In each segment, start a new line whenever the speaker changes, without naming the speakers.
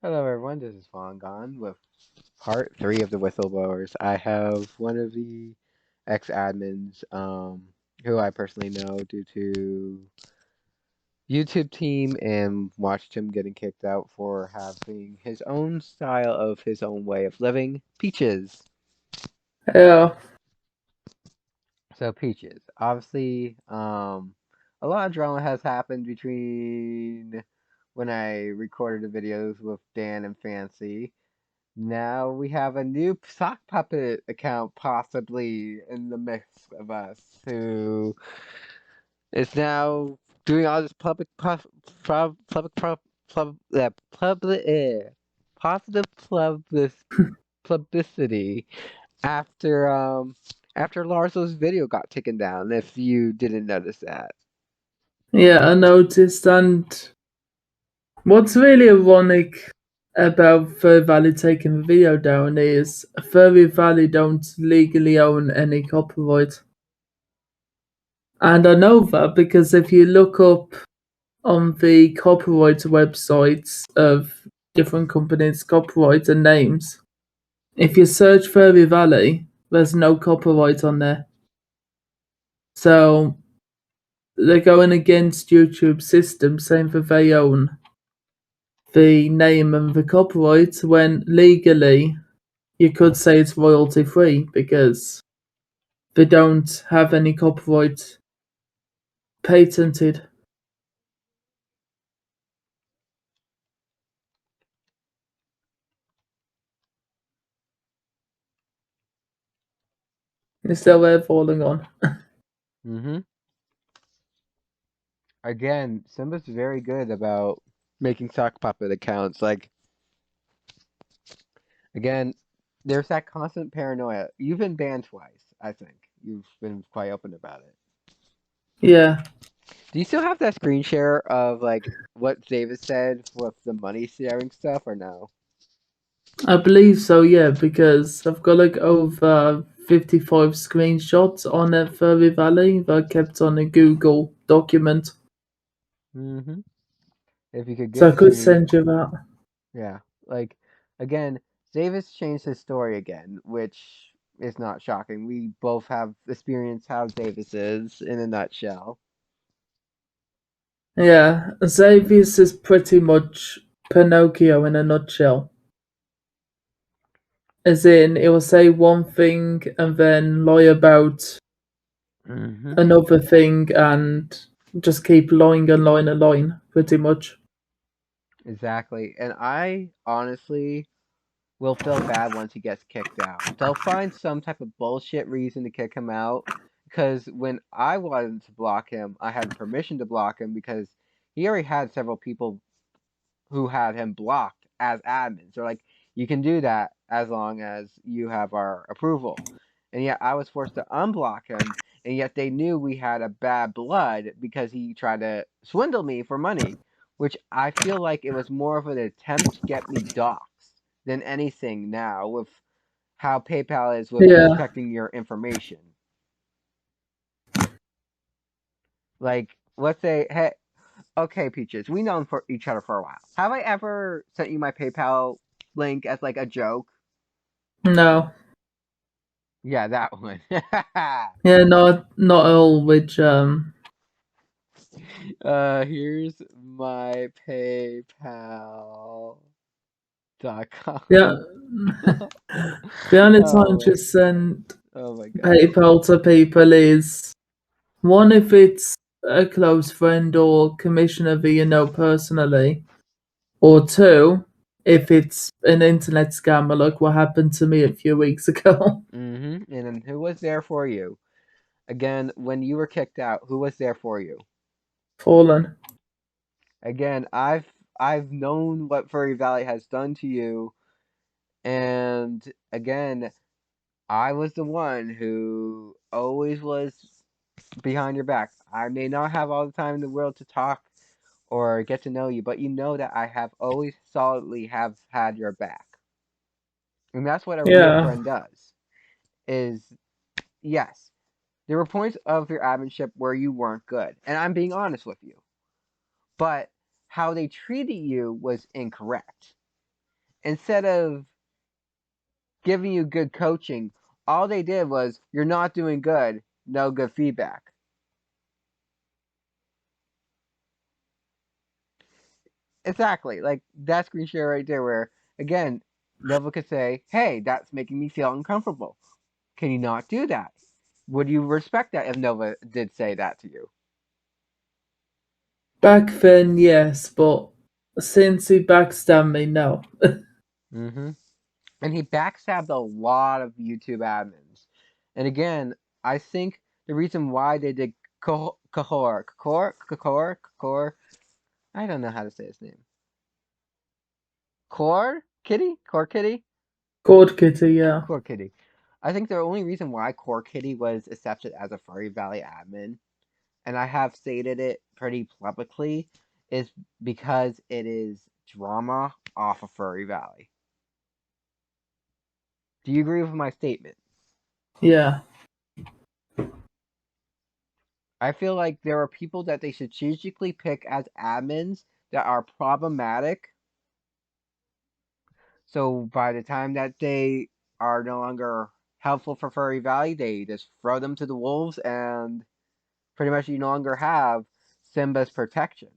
Hello, everyone. This is Vaughn Gone with part three of the whistleblowers. I have one of the ex-admins, who I personally know due to YouTube team and watched him getting kicked out for having his own style of his own way of living. Peaches.
Yeah,
So Peaches. Obviously, a lot of drama has happened between when I recorded the videos with Dan and Fancy. Now we have a new sock puppet account possibly in the mix of us who is now doing all this positive publicity after after Larso's video got taken down, if you didn't notice that.
yeah, I noticed. And what's really ironic about Furry Valley taking the video down is Furry Valley don't legally own any copyright. And I know that because if you look up on the copyright websites of different companies' copyright and names, if you search Furry Valley, there's no copyright on there. So they're going against YouTube's system, saying that they own the name and the copyright when legally you could say it's royalty free because they don't have any copyright patented. It's still there falling on.
Mm-hmm. Again, Simba's very good about making sock puppet accounts. Like, again, there's that constant paranoia. You've been banned twice, I think. You've been quite open about it.
Yeah,
Do you still have that screen share of like what David said with the money sharing stuff, or no?
I believe so, yeah, because I've got like over 55 screenshots on a Furry Valley that I kept on a Google document.
Mm-hmm. If you could
So
give
I
it to
could
me,
send you that.
yeah. Like, again, Davis changed his story again, which is not shocking. We both have experienced how Davis is in a nutshell.
Yeah, Xavius is pretty much Pinocchio in a nutshell. As in, it will say one thing and then lie about
Mm-hmm.
another thing and just keep lying and lying and lying, pretty much.
Exactly. And I honestly will feel bad once he gets kicked out. They'll find some type of bullshit reason to kick him out. Because when I wanted to block him, I had permission to block him because he already had several people who had him blocked as admins. They're like, you can do that as long as you have our approval. And yet I was forced to unblock him, and yet they knew we had a bad blood because he tried to swindle me for money, which I feel like it was more of an attempt to get me doxxed than anything now with how PayPal is with
Yeah,
protecting your information. Like, let's say, hey, okay, Peaches, we known for each other for a while. Have I ever sent you my PayPal link as like a joke?
no.
Yeah, that one.
Yeah, not all which
Here's my PayPal.com.
yeah. The only time
Oh,
to send
oh my gosh.
PayPal to people is one if it's a close friend or commissioner that you know personally, or two if it's an internet scammer like what happened to me a few weeks ago.
Mm-hmm. And then who was there for you? Again, when you were kicked out, who was there for you?
Fallen.
Again, I've known what Furry Valley has done to you, and again, I was the one who always was behind your back. I may not have all the time in the world to talk or get to know you, but you know that I have always solidly have had your back. And that's what a real
Yeah.
friend does. Is yes, there were points of your adminship where you weren't good, and I'm being honest with you. But how they treated you was incorrect. instead of giving you good coaching, all they did was, you're not doing good, no good feedback. Exactly. Like that screen share right there where, again, Nova could say, hey, that's making me feel uncomfortable. Can you not do that? Would you respect that if Nova did say that to you?
Back then, yes, but since he backstabbed me, no.
Mm-hmm. And he backstabbed a lot of YouTube admins. And again, I think the reason why they did Kahor, I don't know how to say his name. Core Kitty?
Cord Kitty, yeah.
Core Kitty. I think the only reason why Core Kitty was accepted as a Furry Valley admin, and I have stated it pretty publicly, is because it is drama off of Furry Valley. Do you agree with my statement?
Yeah.
I feel like there are people that they strategically pick as admins that are problematic. So by the time that they are no longer helpful for Furry Valley, they just throw them to the wolves, and pretty much you no longer have Simba's protection.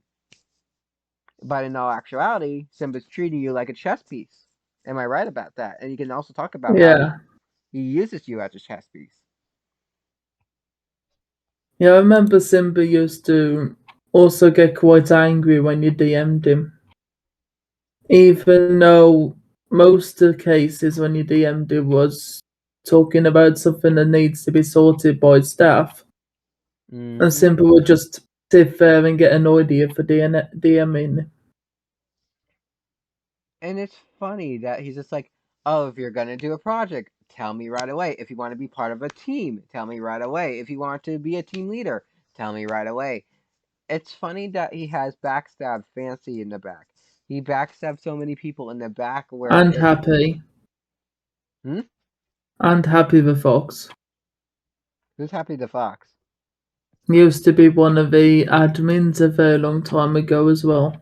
But in all actuality, Simba's treating you like a chess piece. Am I right about that? And you can also talk about how
Yeah.
he uses you as a chess piece.
Yeah, I remember Simba used to also get quite angry when you DM'd him. Even though most of the cases when you DM'd him was talking about something that needs to be sorted by staff. And
Hmm.
Simba would just sit there and get annoyed at you for DMing.
And it's funny that he's just like, oh, if you're going to do a project, tell me right away. If you want to be part of a team, tell me right away. If you want to be a team leader, tell me right away. It's funny that he has backstabbed Fancy in the back. He backstabbed so many people in the back where
And
it.
Happy.
Hmm?
And Happy the Fox.
Who's Happy the Fox?
Used to be one of the admins a very long time ago as well.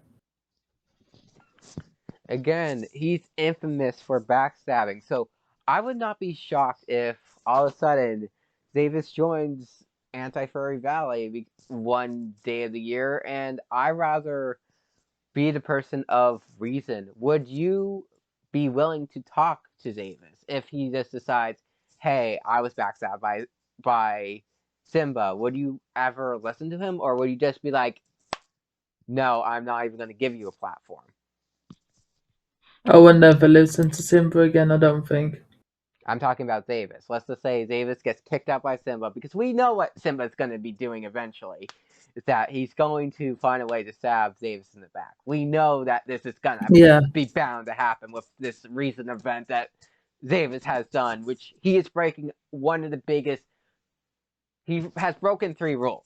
Again, he's infamous for backstabbing. So I would not be shocked if all of a sudden Davis joins Anti Furry Valley one day of the year, and I rather be the person of reason. Would you be willing to talk to Davis if he just decides, hey, I was backstabbed by Simba? Would you ever listen to him, or would you just be like, no, I'm not even going to give you a platform?
I will never listen to Simba again, I don't think.
I'm talking about Davis. Let's just say Davis gets kicked out by Simba, because we know what Simba's going to be doing eventually. Is that he's going to find a way to stab Davis in the back. We know that this is going to
Yeah.
be bound to happen with this recent event that Davis has done, which he is breaking one of the biggest. He has broken 3 rules.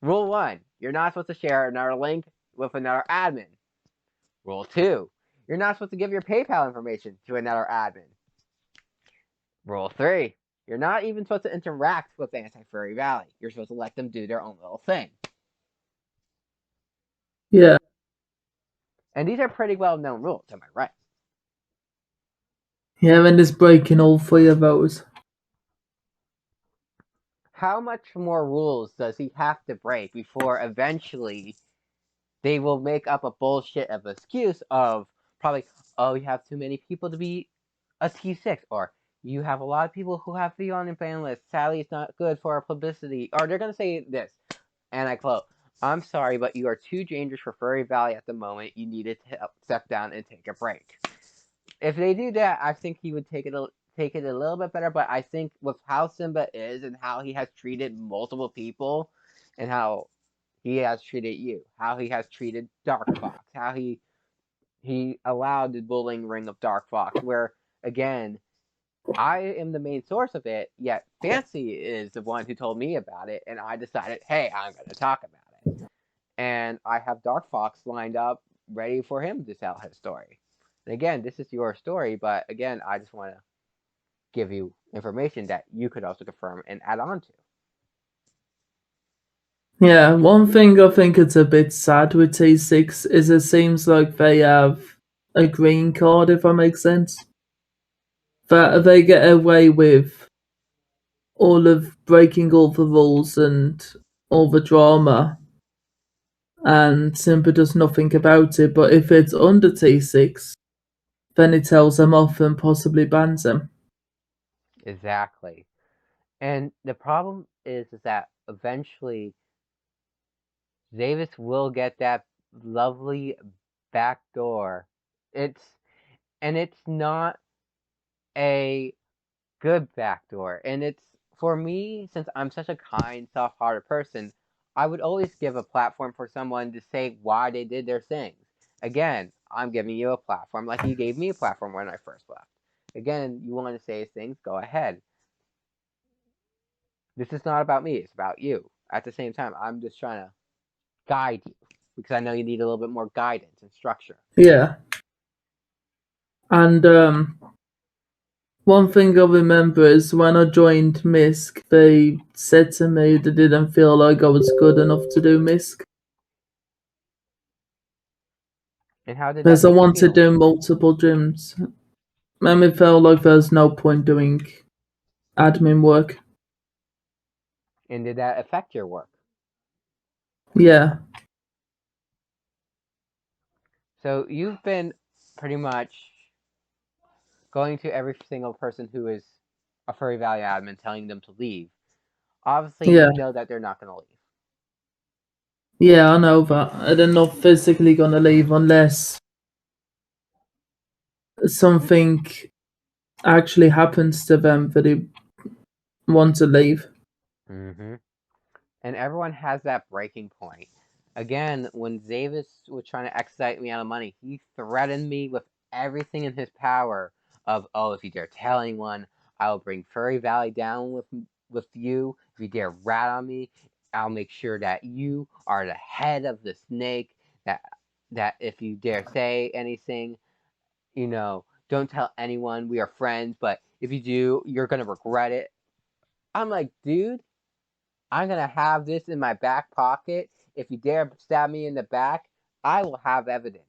Rule 1, you're not supposed to share another link with another admin. Rule 2, you're not supposed to give your PayPal information to another admin. Rule 3, you're not even supposed to interact with Anti Furry Valley. You're supposed to let them do their own little thing.
Yeah.
And these are pretty well known rules, am I right?
Yeah, and it's breaking all 3 of those.
How much more rules does he have to break before eventually they will make up a bullshit of excuse of probably, oh, you have too many people to be a T6, or you have a lot of people who have you on your ban list. Sadly, it's not good for our publicity. Or they're going to say this, and I quote, I'm sorry, but you are too dangerous for Furry Valley at the moment. You need to step down and take a break. If they do that, I think he would take it a little bit better. But I think with how Simba is and how he has treated multiple people, and how he has treated you, how he has treated Dark Fox, how he allowed the bullying ring of Dark Fox, where again, I am the main source of it, yet Fancy is the one who told me about it, and I decided, hey, I'm going to talk about it. And I have Dark Fox lined up, ready for him to tell his story. And again, this is your story, but again, I just want to give you information that you could also confirm and add on to.
Yeah, one thing I think it's a bit sad with T6 is it seems like they have a green card, if that makes sense. That they get away with all of breaking all the rules and all the drama and Simba does nothing about it, but if it's under T6, then it tells them off and possibly bans them.
Exactly. And the problem is that eventually Davis will get that lovely back door. It's not a good back door. And it's for me, since I'm such a kind, soft-hearted person, I would always give a platform for someone to say why they did their things. Again, I'm giving you a platform like you gave me a platform when I first left. Again, you want to say things, go ahead. This is not about me, it's about you. At the same time, I'm just trying to guide you because I know you need a little bit more guidance and structure.
Yeah. And one thing I remember is when I joined MISC, they said to me they didn't feel like I was good enough to do MISC.
And how did that
Because I
make you
want to
feel?
do multiple gyms. And it felt like there's no point doing admin work.
And did that affect your work?
Yeah.
So you've been pretty much going to every single person who is a Furry Valley admin telling them to leave. Obviously,
Yeah.
you know that they're not going to leave.
Yeah, I know that. They're not physically gonna leave unless something actually happens to them that they want to leave.
Mm-hmm. And everyone has that breaking point. Again, when Zavis was trying to expedite me out of money, he threatened me with everything in his power of, oh, if you dare tell anyone, I will bring Furry Valley down with you. If you dare rat on me, I'll make sure that you are the head of the snake. That if you dare say anything, don't tell anyone we are friends, but if you do, you're gonna regret it. I'm like, dude, I'm gonna have this in my back pocket. If you dare stab me in the back, I will have evidence.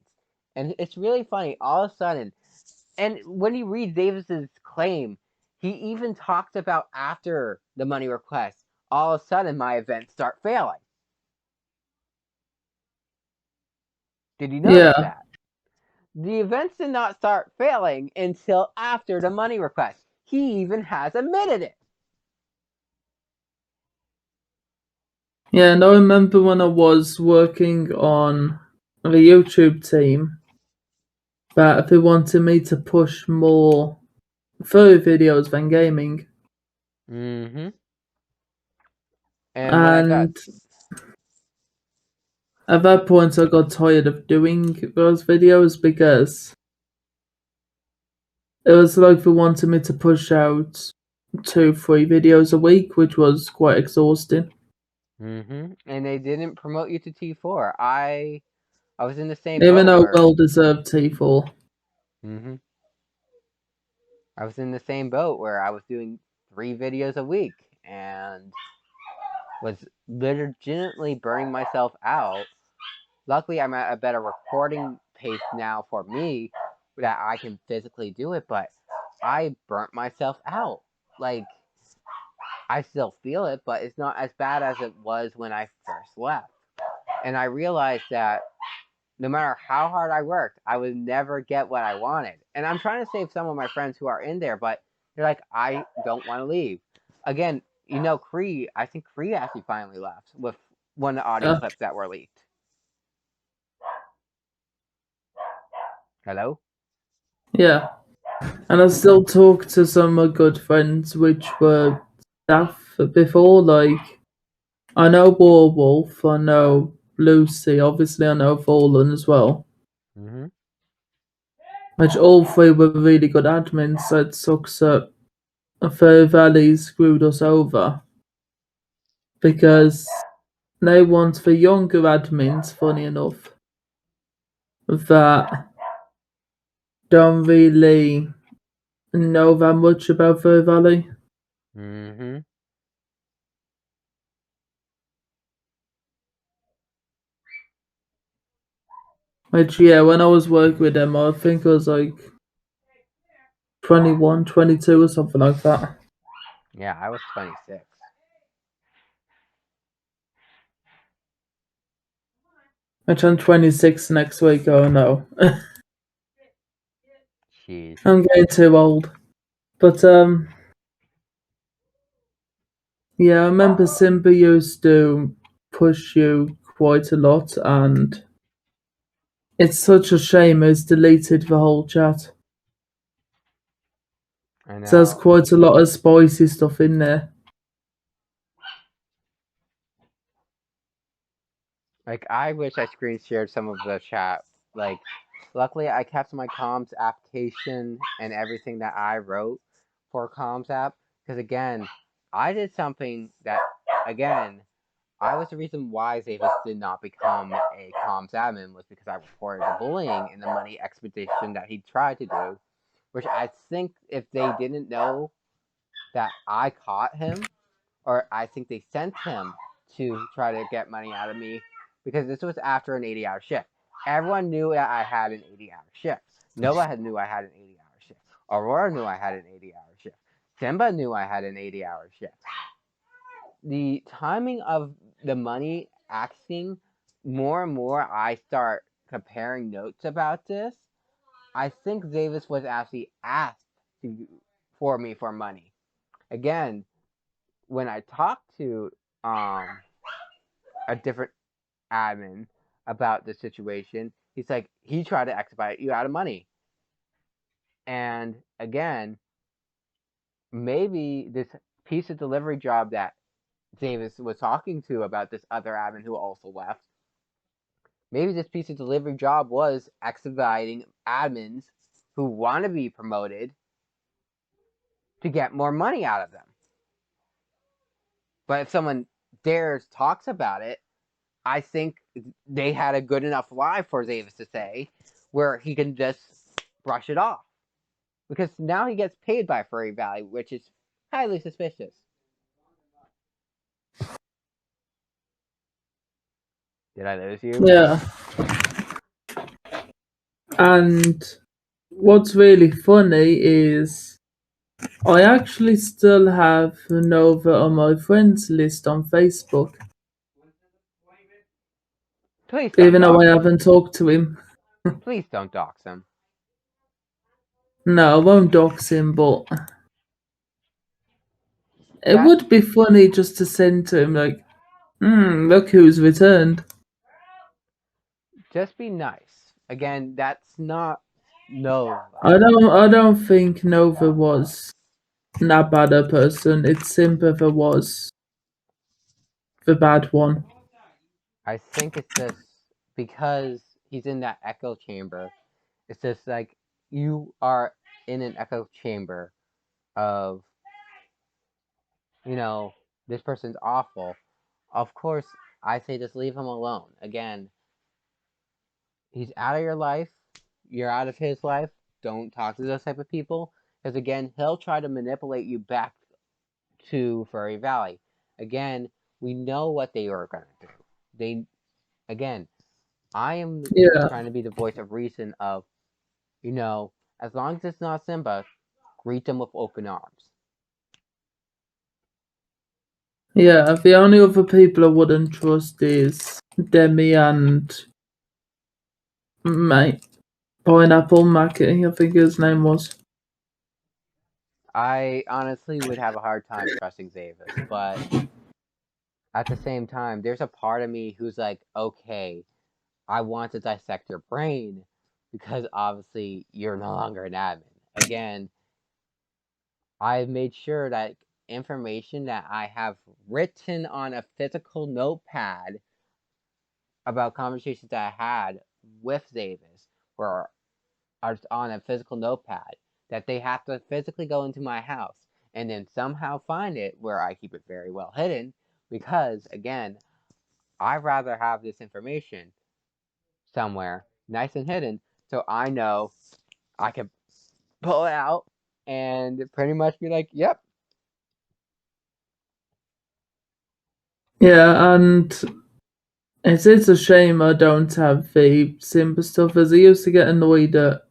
And it's really funny. All of a sudden, and when you read Davis's claim, he even talks about after the money request. All of a sudden, my events start failing. Did you notice
Yeah.
that? The events did not start failing until after the money request. He even has admitted it.
Yeah, and I remember when I was working on the YouTube team that they wanted me to push more furry videos than gaming.
Mm-hmm. And when I got
And at that point I got tired of doing those videos because it was like they wanted me to push out 2, 3 videos a week, which was quite exhausting.
and they didn't promote you to T4. I was in the same
Even
boat
though
where
well deserved T4.
hmm I was in the same boat where I was doing 3 videos a week and was legitimately burning myself out. Luckily, I'm at a better recording pace now for me that I can physically do it, but I burnt myself out. Like, I still feel it, but it's not as bad as it was when I first left. And I realized that no matter how hard I worked, I would never get what I wanted. And I'm trying to save some of my friends who are in there, but they're like, I don't want to leave. Again, Cree, I think Cree actually finally left with one of the audio
Yeah.
clips that were leaked. Hello?
Yeah. And I still talk to some of my good friends which were staff before, like I know Warwolf, I know Lucy, obviously I know Fallen as well.
Mm-hmm.
Which all 3 were really good admins, so it sucks that Fair Valley screwed us over. Because they want the younger admins, funny enough, that don't really know that much about Fair Valley.
Mm-hmm.
Which, yeah, when I was working with them, I think I was like 21, 22 or something like that.
Yeah, I was 26.
Which I'm 26 next week. Oh no.
Jeez.
I'm getting too old. But, yeah, I remember Simba used to push you quite a lot, and it's such a shame it's deleted the whole chat.
I
So there's
know.
quite a lot of spicy stuff in there.
Like, I wish I screen shared some of the chat. Like, luckily I kept my comms application and everything that I wrote for comms app. Because again, I did something that, again, I was the reason why Zavis did not become a comms admin was because I reported the bullying and the money expedition that he tried to do. Which I think if they didn't know that I caught him, or I think they sent him to try to get money out of me, because this was after an 80-hour shift. Everyone knew that I had an 80-hour shift. Nova knew I had an 80-hour shift. Aurora knew I had an 80-hour shift. Simba knew I had an 80-hour shift. The timing of the money acting, more and more I start comparing notes about this. I think Zavis was actually asked for me for money. Again, when I talked to a different admin about the situation, he's like, he tried to expedite you out of money. And again, maybe this piece of delivery job that Davis was talking to about this other admin who also left, maybe this piece of delivery job was expediting admins who want to be promoted to get more money out of them. But if someone dares talks about it, I think they had a good enough lie for Davis to say where he can just brush it off. Because now he gets paid by Furry Valley, which is highly suspicious. Did I lose you?
Yeah. And what's really funny is I actually still have Nova on my friends list on Facebook,
Please don't
even though I
dox him.
haven't talked to him.
Please don't dox him.
No, I won't dox him, but it
That
would be funny just to send to him, like, look who's returned.
just be nice. Again, that's not Nova.
I don't think Nova was that bad a person. It's Simba was the bad one.
I think it's just because he's in that echo chamber. It's just like you are in an echo chamber of, this person's awful. Of course, I say just leave him alone. Again, he's out of your life. You're out of his life. Don't talk to those type of people. Because again, he'll try to manipulate you back to Furry Valley. Again, we know what they are going to do. Again, I am
Yeah.
trying to be the voice of reason of, as long as it's not Simba, greet them with open arms.
Yeah, the only other people I wouldn't trust is Demi and mate Pineapple Mackie, I think his name was.
I honestly would have a hard time trusting Zavis, but at the same time, there's a part of me who's like, okay, I want to dissect your brain because obviously you're no longer an admin. Again, I've made sure that information that I have written on a physical notepad about conversations that I had with Davis were are on a physical notepad that they have to physically go into my house and then somehow find it where I keep it very well hidden because again, I'd rather have this information somewhere nice and hidden so I know I can pull it out and pretty much be like, yep.
Yeah, and It is a shame I don't have the Simba stuff, as I used to get annoyed at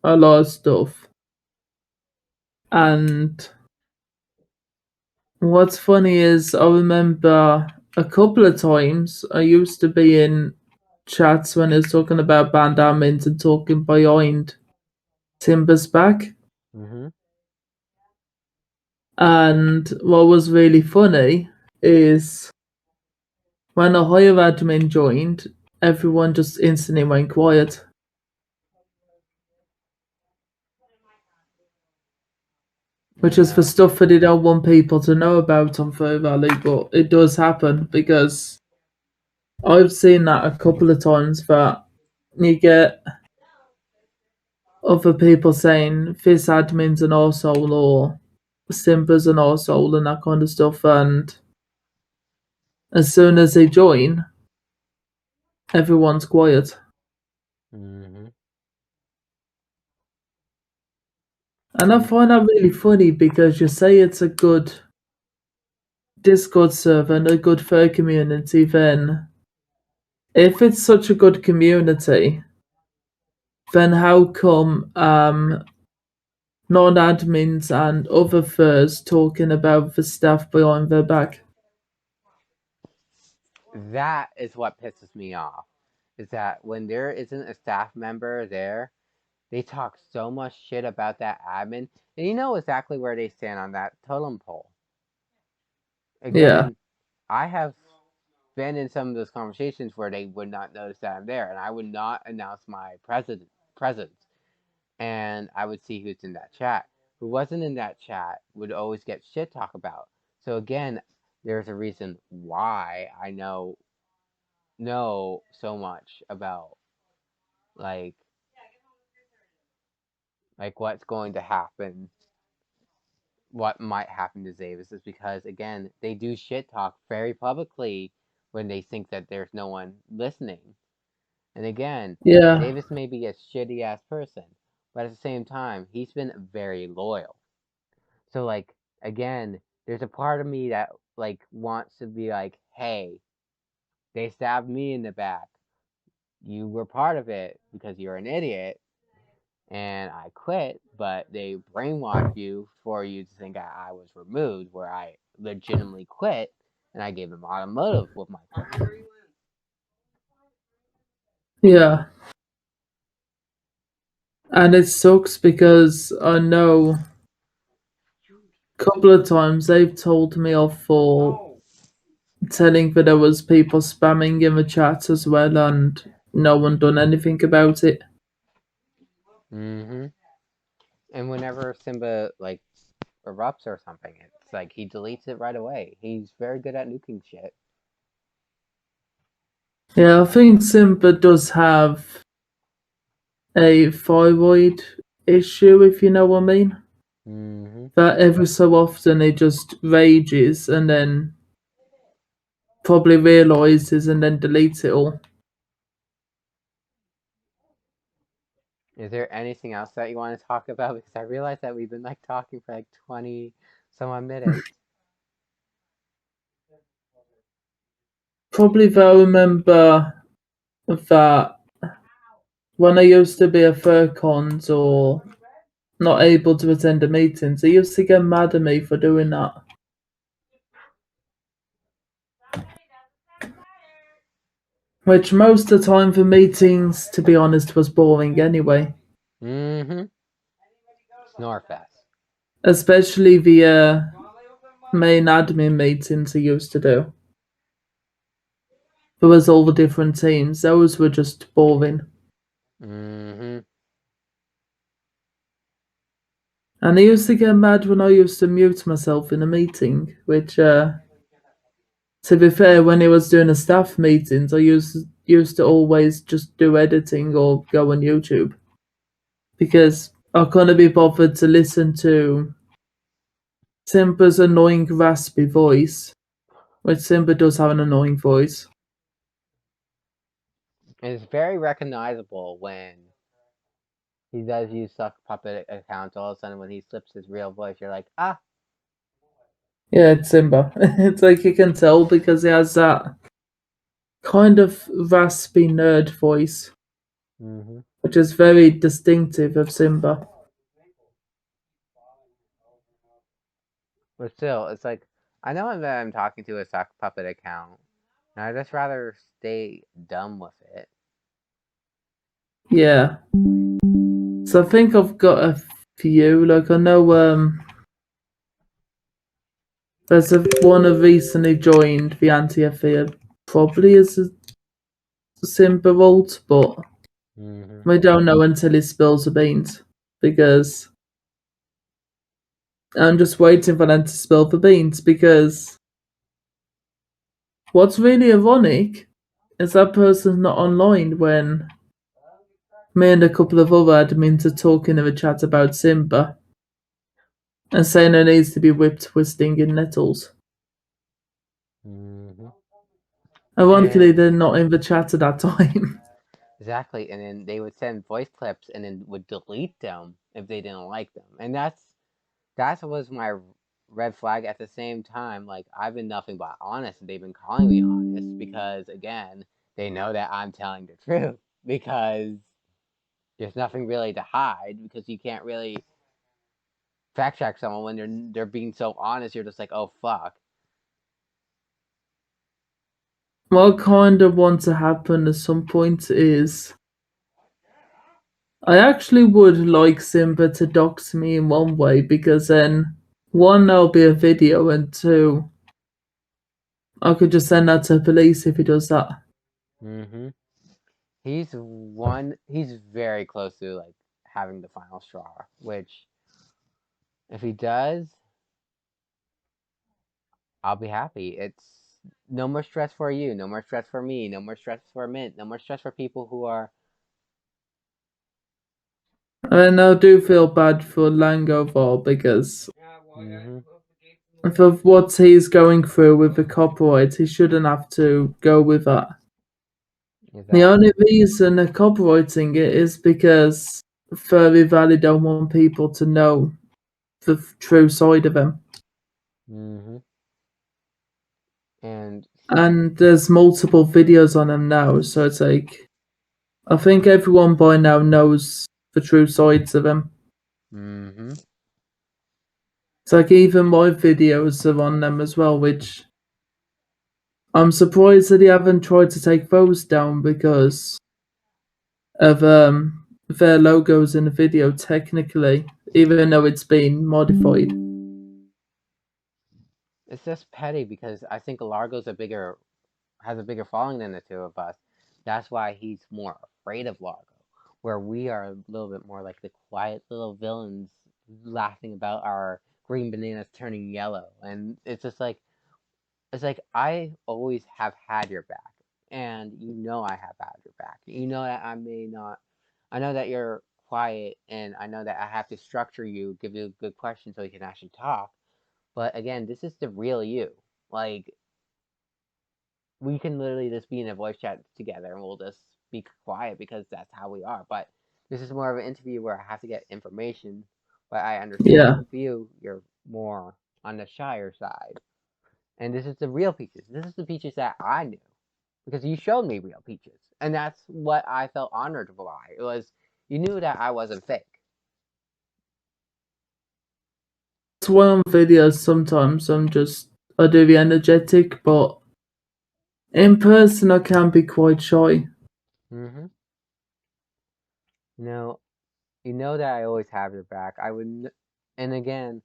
a lot of stuff. And what's funny is I remember a couple of times I used to be in chats when I was talking about band admins and talking behind Simba's back.
Mm-hmm.
And what was really funny is when a higher admin joined, everyone just instantly went quiet. Which is for
Yeah.
stuff that they don't want people to know about on Fur Valley, but it does happen because I've seen that a couple of times that you get other people saying this admin's an arsehole or Simba's an arsehole and that kind of stuff, and as soon as they join, everyone's quiet.
Mm-hmm.
And I find that really funny because you say it's a good Discord server and a good fur community, then if it's such a good community, then how come non-admins and other furs talking about the stuff behind their back?
That is what pisses me off. Is that when there isn't a staff member there, they talk so much shit about that admin, and you know exactly where they stand on that totem pole.
Yeah,
Again, I have been in some of those conversations where they would not notice that I'm there, and I would not announce my presence, and I would see who's in that chat. Who wasn't in that chat would always get shit talk about. So again, there's a reason why I know so much about like what's going to happen, what might happen to Zavis is because again they do shit talk very publicly when they think that there's no one listening. And again,
yeah,
Zavis may be a shitty ass person, but at the same time he's been very loyal. So like again, there's a part of me that like wants to be like, hey, they stabbed me in the back. You were part of it because you're an idiot, and I quit, but they brainwashed you for you to think I was removed, where I legitimately quit, and I gave them automotive with my quit.
yeah. And it sucks because I know a couple of times they've told me off for telling that there was people spamming in the chat as well, and no one done anything about it.
Mm-hmm. And whenever Simba like erupts or something, it's like he deletes it right away. He's very good at nuking shit.
Yeah, I think Simba does have a thyroid issue, if you know what I mean.
Mm-hmm.
That every so often it just rages and then probably realizes and then deletes it all.
Is there anything else that you want to talk about? Because I realize that we've been like talking for like 20 some odd minutes.
Probably though, I remember that when I used to be a furcons or not able to attend the meetings, they used to get mad at me for doing that. Which most of the time for meetings, to be honest, was boring anyway.
Mm-hmm. Snorefest.
Especially the main admin meetings I used to do. There was all the different teams. Those were just boring.
Mm-hmm.
And I used to get mad when I used to mute myself in a meeting, which, to be fair, when I was doing the staff meetings, I used to always just do editing or go on YouTube because I couldn't be bothered to listen to Simba's annoying raspy voice, which Simba does have an annoying voice.
It's very recognizable when he does use suck puppet accounts. All of a sudden, when he slips his real voice, you're like, ah,
Yeah, it's Simba. It's like you can tell because he has that kind of raspy nerd voice,
Mm-hmm.
which is very distinctive of Simba.
But still, it's like I know that I'm talking to a sock puppet account, and I'd just rather stay dumb with it.
Yeah. So I think I've got a few. Like I know there's one who recently joined the anti-FA, probably as a Simba vault, but
Mm-hmm.
we don't know until he spills the beans because I'm just waiting for them to spill the beans because what's really ironic is that person's not online when me and a couple of other admins are talking in a chat about Simba and saying it needs to be whipped with stinging nettles.
Mm-hmm.
Ironically,
And
they're not in the chat at that time.
exactly, and then they would send voice clips and then would delete them if they didn't like them, and that was my red flag. At the same time, like I've been nothing but honest, and they've been calling me honest because again, they know that I'm telling the truth because there's nothing really to hide because you can't really fact check someone when they're being so honest. You're just like, oh fuck.
What I kind of want to happen at some point is I actually would like Simba to dox me in one way because then one, there'll be a video, and two, I could just send that to the police if he does that.
Mm-hmm. He's very close to like having the final straw, which if he does, I'll be happy. It's no more stress for you, no more stress for me, no more stress for Mint, no more stress for people who are.
And I do feel bad for Langovar because
Mm-hmm.
for what he's going through with the copyright, he shouldn't have to go with that. The only
Exactly.
reason they're copywriting it is because Furry Valley don't want people to know the true side of him.
Mm-hmm. And
And there's multiple videos on him now, so it's like I think everyone by now knows the true sides of him.
mm-hmm.
It's like even my videos are on them as well, which I'm surprised that they haven't tried to take those down because of their logos in the video technically, even though it's been modified.
It's just petty because I think Largo's a bigger has a bigger following than the two of us. That's why he's more afraid of Largo. Where we are a little bit more like the quiet little villains laughing about our green bananas turning yellow. And it's like I always have had your back. And you know I have had your back. You know that I may not I know that you're quiet and I know that I have to structure you, give you a good question so you can actually talk. But again, this is the real you. Like we can literally just be in a voice chat together and we'll just be quiet because that's how we are. But this is more of an interview where I have to get information. But I understand
Yeah.
with you, you're more on the shyer side. And this is the real Peaches. This is the Peaches that I knew because you showed me real Peaches, and that's what I felt honored by. It was you knew that I wasn't fake.
It's one on videos sometimes I do the energetic, but in person I can be quite shy.
Mm-hmm. You know, you know that I always have your back. And again,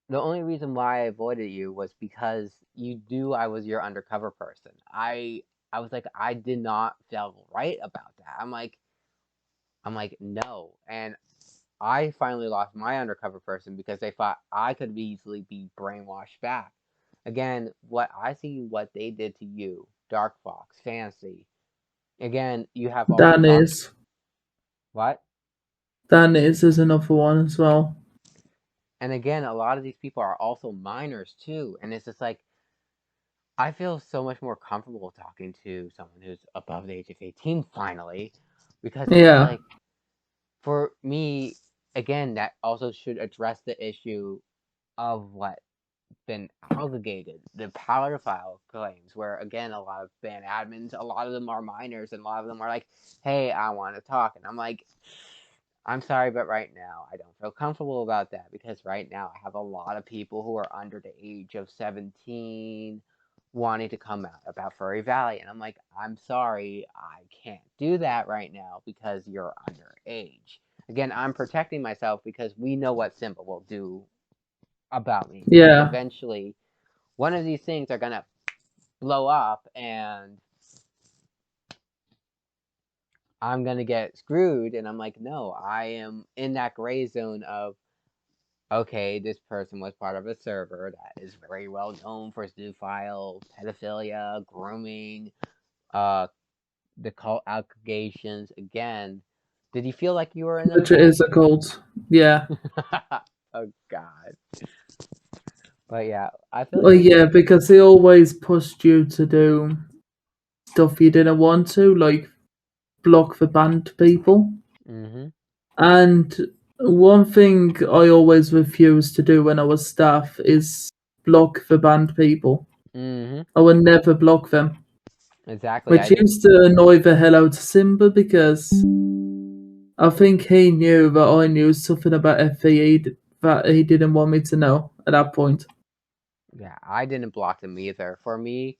the only reason why I avoided you was because you knew I was your undercover person. I was like I did not feel right about that. I'm like no, and I finally lost my undercover person because they thought I could easily be brainwashed back. Again, what I see, what they did to you, Dark Fox, Fancy. Again, you have also
Dan
talked.
is.
What?
Dan is another one as well.
And again, a lot of these people are also minors too, and it's just like I feel so much more comfortable talking to someone who's above the age of 18 finally, because it's just
Yeah.
like for me, again, that also should address the issue of what? been obligated. The power file claims, where again, a lot of ban admins, a lot of them are minors, and a lot of them are like, "Hey, I want to talk," and I'm like, "I'm sorry, but right now I don't feel comfortable about that because right now I have a lot of people who are under the age of 17 wanting to come out about Furry Valley," and I'm like, "I'm sorry, I can't do that right now because you're underage." Again, I'm protecting myself because we know what Simba will do about me because
Yeah.
eventually one of these things are gonna blow up and I'm gonna get screwed. And I'm like, no, I am in that gray zone of, okay, this person was part of a server that is very well known for zoophile, pedophilia, grooming, uh, the cult allegations. Again, did you feel like you were in a
Which it
cult?
is a cult. Yeah.
Oh God. But yeah, I feel like
Well,
we
yeah,
should.
because they always pushed you to do stuff you didn't want to, like block the banned people.
Mhm.
And one thing I always refused to do when I was staff is block the banned people.
Mhm.
I would never block them,
Exactly. I
which
did.
used to annoy the hell out of Simba because I think he knew that I knew something about FE that he didn't want me to know at that point.
Yeah, I didn't block them either. For me,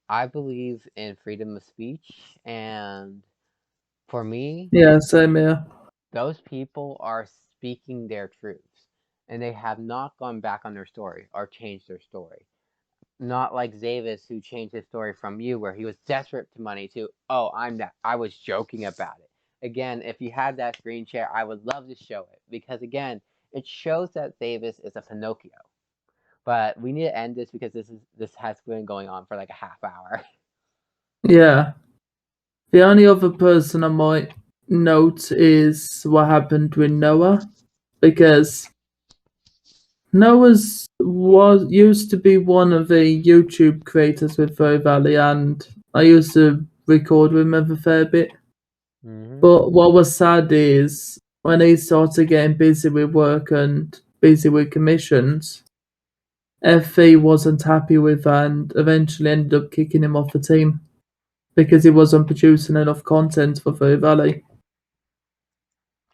I believe in freedom of speech, and for me,
Yeah, same here.
those people are speaking their truths, and they have not gone back on their story or changed their story. Not like Zavis, who changed his story from you, where he was desperate to money, to, oh, I was joking about it. Again, if you had that screen share, I would love to show it because again, it shows that Zavis is a Pinocchio. But we need to end this because this has been going on for like a half hour.
Yeah. The only other person I might note is what happened with Noah, because Noah's was used to be one of the YouTube creators with Furry Valley, and I used to record with him a fair bit.
Mm-hmm.
But what was sad is when he started getting busy with work and busy with commissions, FE wasn't happy with that and eventually ended up kicking him off the team because he wasn't producing enough content for Furry Valley.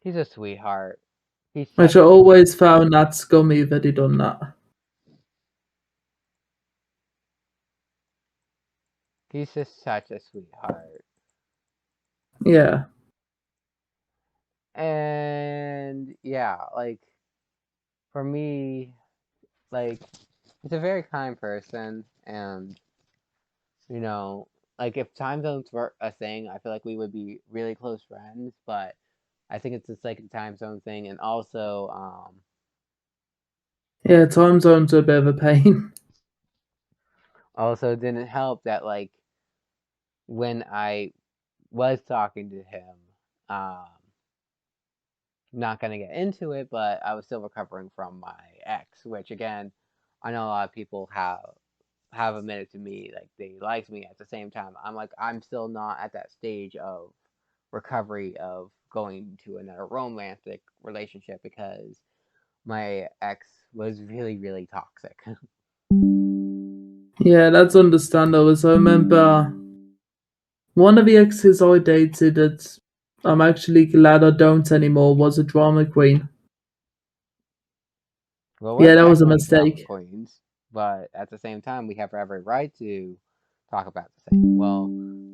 He's a sweetheart. He's
Which
such
I
a sweet.
always found that scummy that he done that.
He's just such a sweetheart.
Yeah.
And yeah, like for me, like he's a very kind person, and you know, like if time zones were a thing, I feel like we would be really close friends. But I think it's just like a time zone thing, and also,
Yeah, time zones are a bit of a pain.
also didn't help that like when I was talking to him, um, not gonna get into it, but I was still recovering from my ex, which again, I know a lot of people have admitted to me like they liked me. At the same time, I'm like I'm still not at that stage of recovery of going to another romantic relationship because my ex was really really toxic.
Yeah, that's understandable. So I remember one of the exes I dated that I'm actually glad I don't anymore was a drama queen.
Well, we're
Yeah, that was a
technically drama
mistake.
queens, but at the same time, we have every right to talk about the same. Well,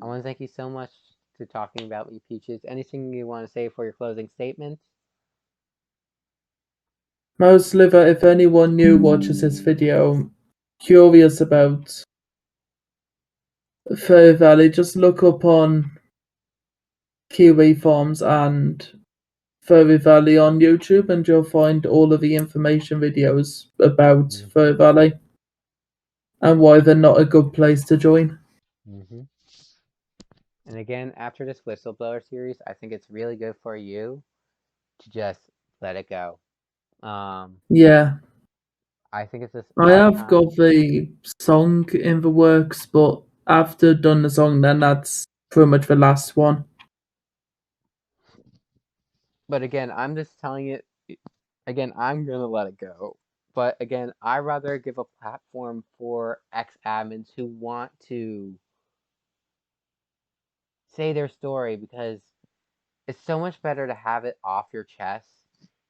I want to thank you so much to talking about me, Peaches. Anything you want to say for your closing statement?
Mostly that if anyone new watches this video, curious about Fair Valley, just look up on Kiwi Farms and Furry Valley on YouTube and you'll find all of the information videos about
Mm-hmm.
Furry Valley and why they're not a good place to join.
Mm-hmm. And again, after this whistleblower series, I think it's really good for you to just let it go. Um,
Yeah,
I think it's just
I
our
have
time.
got the song in the works, but after done the song, then that's pretty much the last one.
But again, I'm just telling it. Again, I'm gonna let it go. But again, I rather give a platform for ex-admins who want to say their story because it's so much better to have it off your chest.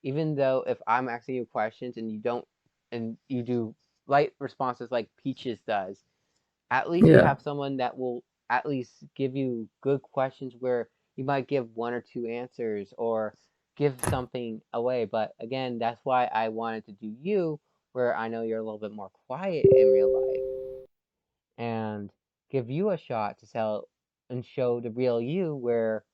Even though if I'm asking you questions and you don't, and you do light responses like Peaches does, at least you
Yeah.
have someone that will at least give you good questions where you might give one or two answers or give something away. But again, that's why I wanted to do you, where I know you're a little bit more quiet in real life, and give you a shot to sell and show the real you, where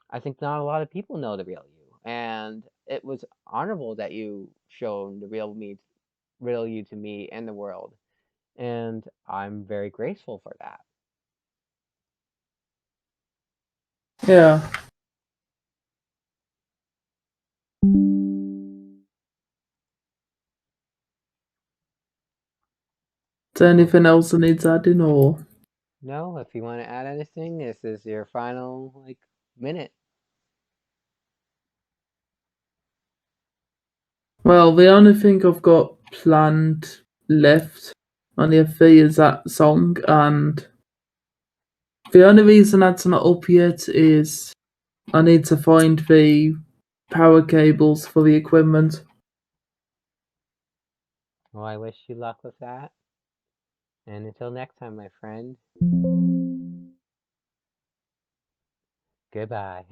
I think not a lot of people know the real you. And it was honorable that you shown the real you to me and the world. And I'm very grateful for that.
Yeah. Is there anything else that needs adding or?
No, if you want to add anything, this is your final minute.
Well, the only thing I've got planned left on the FV is that song, and the only reason that's not up yet is I need to find the power cables for the equipment.
Well, I wish you luck with that. And until next time, my friend, goodbye.